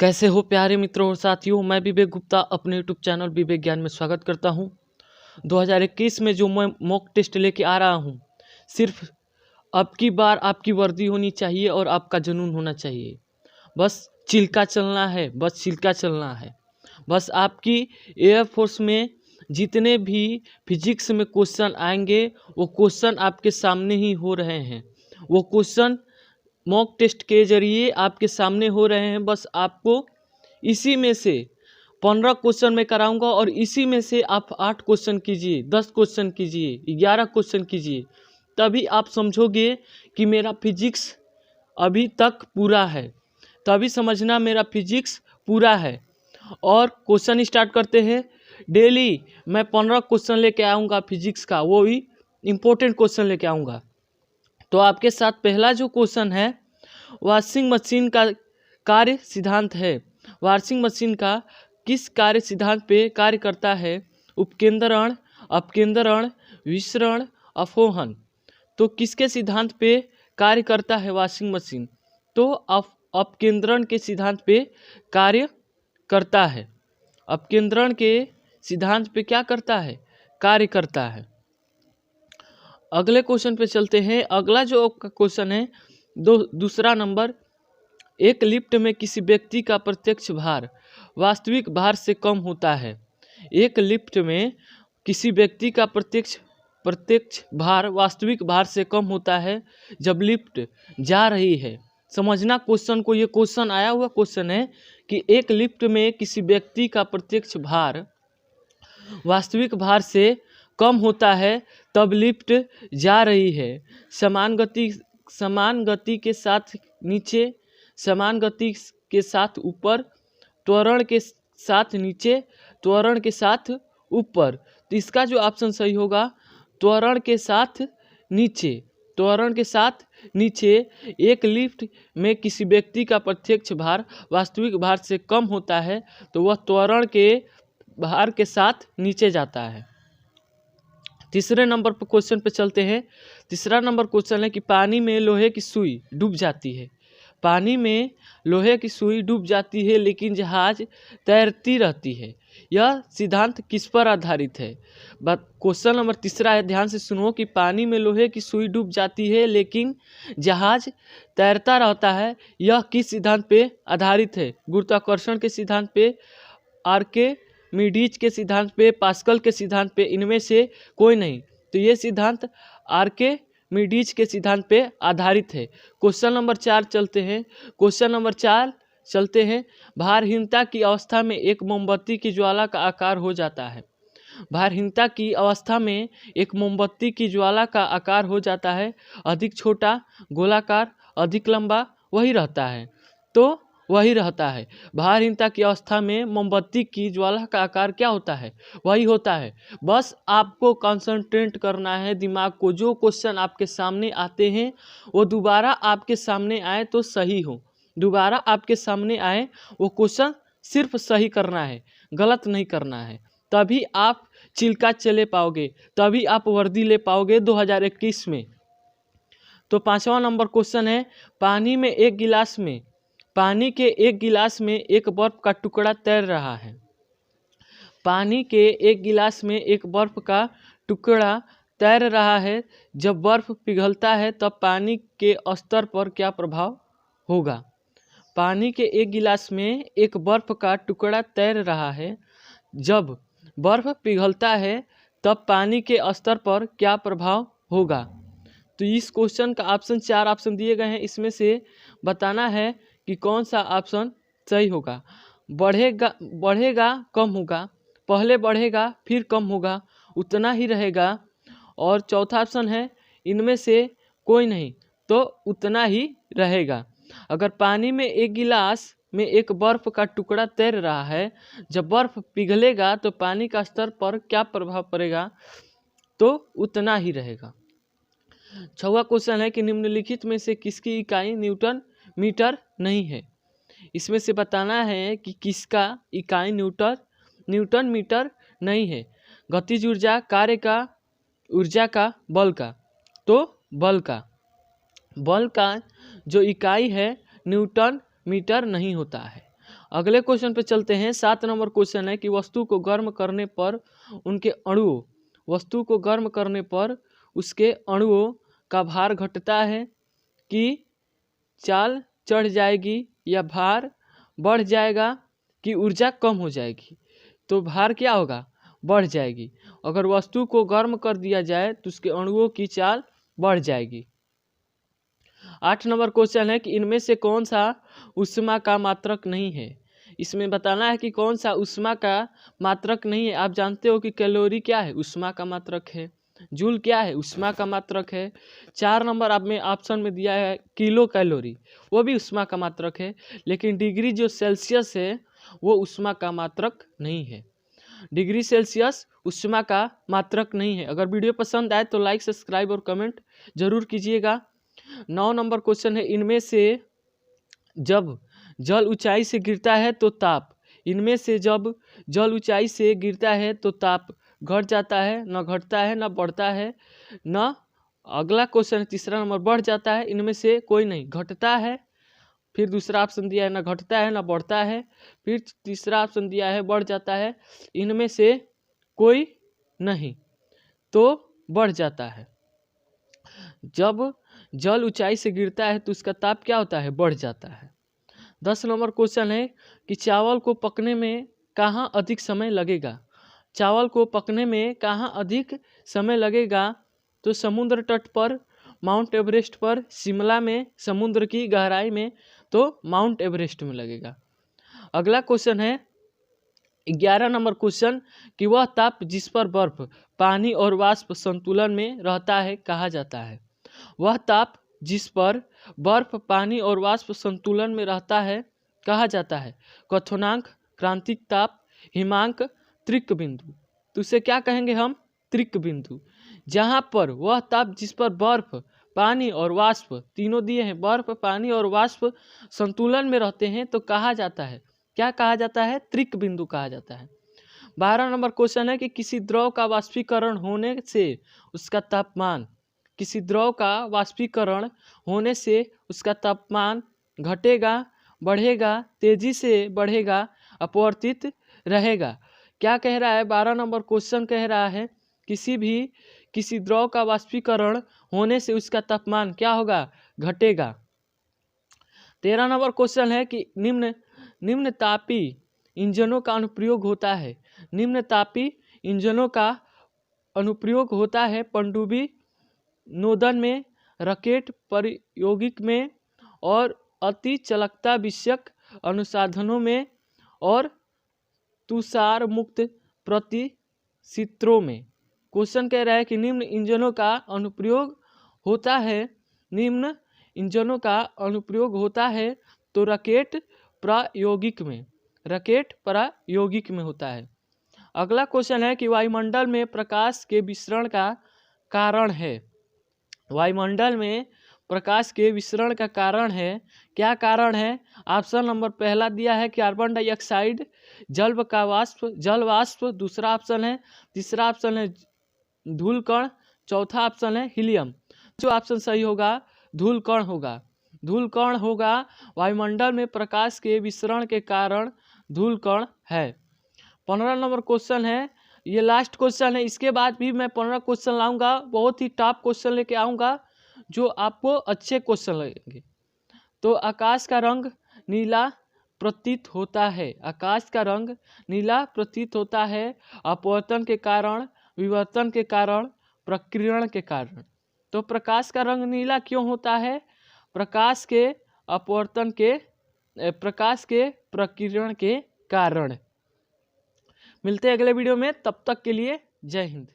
कैसे हो प्यारे मित्रों और साथियों, मैं विवेक गुप्ता अपने यूट्यूब चैनल विवेक ज्ञान में स्वागत करता हूं। 2021 में जो मैं मॉक टेस्ट लेके आ रहा हूं, सिर्फ अब की बार आपकी वर्दी होनी चाहिए और आपका जुनून होना चाहिए। बस चिल्का चलना है, बस चिल्का चलना है। बस आपकी एयरफोर्स में जितने भी फिजिक्स में क्वेश्चन आएंगे वो क्वेश्चन आपके सामने ही हो रहे हैं। वो क्वेश्चन मॉक टेस्ट के जरिए आपके सामने हो रहे हैं। बस आपको इसी में से 15 क्वेश्चन मैं कराऊंगा और इसी में से आप 8 क्वेश्चन कीजिए, 10 क्वेश्चन कीजिए, 11 क्वेश्चन कीजिए, तभी आप समझोगे कि मेरा फिजिक्स अभी तक पूरा है। तभी समझना मेरा फिजिक्स पूरा है। और क्वेश्चन स्टार्ट करते हैं। डेली मैं 15 क्वेश्चन लेके आऊँगा फिजिक्स का, वो भी इम्पोर्टेंट क्वेश्चन लेके आऊँगा। तो आपके साथ पहला जो क्वेश्चन है, वॉशिंग मशीन का कार्य सिद्धांत है। वॉशिंग मशीन का किस कार्य सिद्धांत पे कार्य करता है? उपकेंद्रण, अपकेंद्रण, विसरण, अवरोहन। तो किसके सिद्धांत पे कार्य करता है वॉशिंग मशीन? तो अपकेंद्रण के सिद्धांत पे कार्य करता है। अपकेंद्रण के सिद्धांत पे क्या करता है? कार्य करता है। अगले क्वेश्चन पे चलते हैं। अगला जो क्वेश्चन है दूसरा नंबर, एक लिफ्ट में किसी व्यक्ति का प्रत्यक्ष भार वास्तविक भार से कम होता है। एक लिफ्ट में किसी व्यक्ति का प्रत्यक्ष भार वास्तविक भार से कम होता है जब लिफ्ट जा रही है। समझना क्वेश्चन को, ये क्वेश्चन आया हुआ क्वेश्चन है कि एक लिफ्ट में किसी व्यक्ति का प्रत्यक्ष भार वास्तविक भार से कम होता है तब लिफ्ट जा रही है। समान गति के साथ नीचे, समान गति के साथ ऊपर, त्वरण के साथ नीचे, त्वरण के साथ ऊपर। तो इसका जो ऑप्शन सही होगा, त्वरण के साथ नीचे, त्वरण के साथ नीचे। एक लिफ्ट में किसी व्यक्ति का प्रत्यक्ष भार वास्तविक भार से कम होता है तो वह त्वरण के भार के साथ नीचे जाता है। तीसरे नंबर पर क्वेश्चन पे चलते हैं। तीसरा नंबर क्वेश्चन है कि पानी में लोहे की सुई डूब जाती है। पानी में लोहे की सुई डूब जाती है लेकिन जहाज तैरती रहती है। यह सिद्धांत किस पर आधारित है? क्वेश्चन नंबर तीसरा है, ध्यान से सुनो कि पानी में लोहे की सुई डूब जाती है लेकिन जहाज तैरता रहता है। यह किस सिद्धांत पे आधारित है? गुरुत्वाकर्षण के सिद्धांत पे, आर्किमिडीज के सिद्धांत पे, पास्कल के सिद्धांत पे, इनमें से कोई नहीं। तो ये सिद्धांत आर्किमिडीज के सिद्धांत पे आधारित है। क्वेश्चन नंबर 4 चलते हैं। क्वेश्चन नंबर 4 चलते हैं। भारहीनता की अवस्था में एक मोमबत्ती की ज्वाला का आकार हो जाता है। भारहीनता की अवस्था में एक मोमबत्ती की ज्वाला का आकार हो जाता है। अधिक छोटा, गोलाकार, अधिक लंबा, वही रहता है। तो वही रहता है। भारहीनता की अवस्था में मोमबत्ती की ज्वाला का आकार क्या होता है? वही होता है। बस आपको कंसंट्रेट करना है दिमाग को। जो क्वेश्चन आपके सामने आते हैं वो दोबारा आपके सामने आए तो सही हो, दोबारा आपके सामने आए वो क्वेश्चन सिर्फ सही करना है, गलत नहीं करना है। तभी आप चिल्का चले पाओगे, तभी आप वर्दी ले पाओगे 2021 में। तो 5वां नंबर क्वेश्चन है, पानी के एक गिलास में एक बर्फ का टुकड़ा तैर रहा है। पानी के एक गिलास में एक बर्फ का टुकड़ा तैर रहा है। जब बर्फ पिघलता है तब पानी के स्तर पर क्या प्रभाव होगा? पानी के एक गिलास में एक बर्फ का टुकड़ा तैर रहा है। जब बर्फ पिघलता है तब पानी के स्तर पर क्या प्रभाव होगा? तो इस क्वेश्चन का ऑप्शन 4 ऑप्शन दिए गए हैं। इसमें से बताना है कि कौन सा ऑप्शन सही होगा। बढ़ेगा कम होगा, पहले बढ़ेगा फिर कम होगा, उतना ही रहेगा, और चौथा ऑप्शन है इनमें से कोई नहीं, तो उतना ही रहेगा। अगर पानी में एक गिलास में एक बर्फ का टुकड़ा तैर रहा है, जब बर्फ पिघलेगा तो पानी का स्तर पर क्या प्रभाव पड़ेगा? तो उतना ही रहेगा। 6वां क्वेश्चन है कि निम्नलिखित में से किसकी इकाई न्यूटन मीटर नहीं है? इसमें से बताना है कि किसका इकाई न्यूटन मीटर नहीं है। गतिज ऊर्जा, कार्य का, ऊर्जा का, बल का। तो बल का जो इकाई है न्यूटन मीटर नहीं होता है। अगले क्वेश्चन पे चलते हैं। 7 नंबर क्वेश्चन है कि वस्तु को गर्म करने पर उनके अणुओं वस्तु को गर्म करने पर उसके अणुओं का भार घटता है कि चाल चढ़ जाएगी या भार बढ़ जाएगा कि ऊर्जा कम हो जाएगी। तो भार क्या होगा, बढ़ जाएगी। अगर वस्तु को गर्म कर दिया जाए तो उसके अणुओं की चाल बढ़ जाएगी। 8 नंबर क्वेश्चन है कि इनमें से कौन सा ऊष्मा का मात्रक नहीं है। इसमें बताना है कि कौन सा ऊष्मा का मात्रक नहीं है। आप जानते हो कि कैलोरी क्या है, ऊष्मा का मात्रक है। जूल क्या है, ऊष्मा का मात्रक है। 4 नंबर आप में ऑप्शन में दिया है किलो कैलोरी, वो भी ऊष्मा का मात्रक है। लेकिन डिग्री जो सेल्सियस है वो ऊष्मा का मात्रक नहीं है। डिग्री सेल्सियस ऊष्मा का मात्रक नहीं है। अगर वीडियो पसंद आए तो लाइक, सब्सक्राइब और कमेंट जरूर कीजिएगा। 9 नंबर क्वेश्चन है इनमें से जब जल ऊंचाई से गिरता है तो ताप इनमें से जब जल ऊंचाई से गिरता है तो ताप घट जाता है, न घटता है, न बढ़ता है, न अगला क्वेश्चन 3 नंबर बढ़ जाता है। इनमें से कोई नहीं, घटता है। फिर दूसरा ऑप्शन दिया है न घटता है न बढ़ता है। फिर तीसरा ऑप्शन दिया है बढ़ जाता है। इनमें से कोई नहीं, तो बढ़ जाता है। जब जल ऊंचाई से गिरता है तो उसका ताप क्या होता है, बढ़ जाता है। 10 नंबर क्वेश्चन है कि चावल को पकने में कहाँ अधिक समय लगेगा। चावल को पकने में कहाँ अधिक समय लगेगा, तो समुद्र तट पर, माउंट एवरेस्ट पर, शिमला में, समुद्र की गहराई में, तो माउंट एवरेस्ट में लगेगा। अगला क्वेश्चन है 11 नंबर क्वेश्चन कि वह ताप जिस पर बर्फ, पानी और वाष्प संतुलन में रहता है कहा जाता है। वह ताप जिस पर बर्फ, पानी और वाष्प संतुलन में रहता है कहा जाता है। क्वथनांक, क्रांतिक ताप, हिमांक, त्रिक बिंदु। तो उसे क्या कहेंगे हम, त्रिक बिंदु। जहाँ पर वह ताप जिस पर बर्फ, पानी और वाष्प तीनों दिए हैं, बर्फ, पानी और वाष्प संतुलन में रहते हैं, तो कहा जाता है, क्या कहा जाता है, त्रिक बिंदु कहा जाता है। 12 नंबर क्वेश्चन है कि किसी द्रव का वाष्पीकरण होने से उसका तापमान, किसी द्रव का वाष्पीकरण होने से उसका तापमान घटेगा, बढ़ेगा, तेजी से बढ़ेगा, अपवर्तित रहेगा। क्या कह रहा है, 12 नंबर क्वेश्चन कह रहा है किसी द्रव का वाष्पीकरण होने से उसका तापमान क्या होगा, घटेगा। 13 नंबर क्वेश्चन है कि निम्न तापी इंजनों का अनुप्रयोग होता है। निम्न तापी इंजनों का अनुप्रयोग होता है पनडुब्बी नोदन में, रॉकेट प्रायोगिक में और अति चालकता विषयक अनुसंधानों में और तुषार मुक्त प्रतिचित्रों में। क्वेश्चन कह रहा है कि निम्न इंजनों का अनुप्रयोग होता है, निम्न इंजनों का अनुप्रयोग होता है तो रॉकेट प्रायोगिक में, रॉकेट प्रायोगिक में होता है। अगला क्वेश्चन है कि वायुमंडल में प्रकाश के विसरण का कारण है। वायुमंडल में प्रकाश के विसरण का कारण है, क्या कारण है। ऑप्शन नंबर पहला दिया है कार्बन डाइऑक्साइड, जल का वाष्प, जल वाष्प दूसरा ऑप्शन है, तीसरा ऑप्शन है धूलकण, चौथा ऑप्शन है हीलियम। जो ऑप्शन सही होगा धूलकण होगा, धूलकण होगा। वायुमंडल में प्रकाश के विसरण के कारण धूलकण है। 15 नंबर क्वेश्चन है, ये लास्ट क्वेश्चन है, इसके बाद भी मैं 15 क्वेश्चन लाऊंगा, बहुत ही टॉप क्वेश्चन लेके आऊँगा जो आपको अच्छे क्वेश्चन लगेंगे। तो आकाश का रंग नीला प्रतीत होता है, आकाश का रंग नीला प्रतीत होता है अपवर्तन के कारण, विवर्तन के कारण, प्रकीर्णन के कारण। तो प्रकाश का रंग नीला क्यों होता है, प्रकाश के अपवर्तन के, प्रकाश के प्रकीर्णन के कारण। मिलते हैं अगले वीडियो में, तब तक के लिए जय हिंद।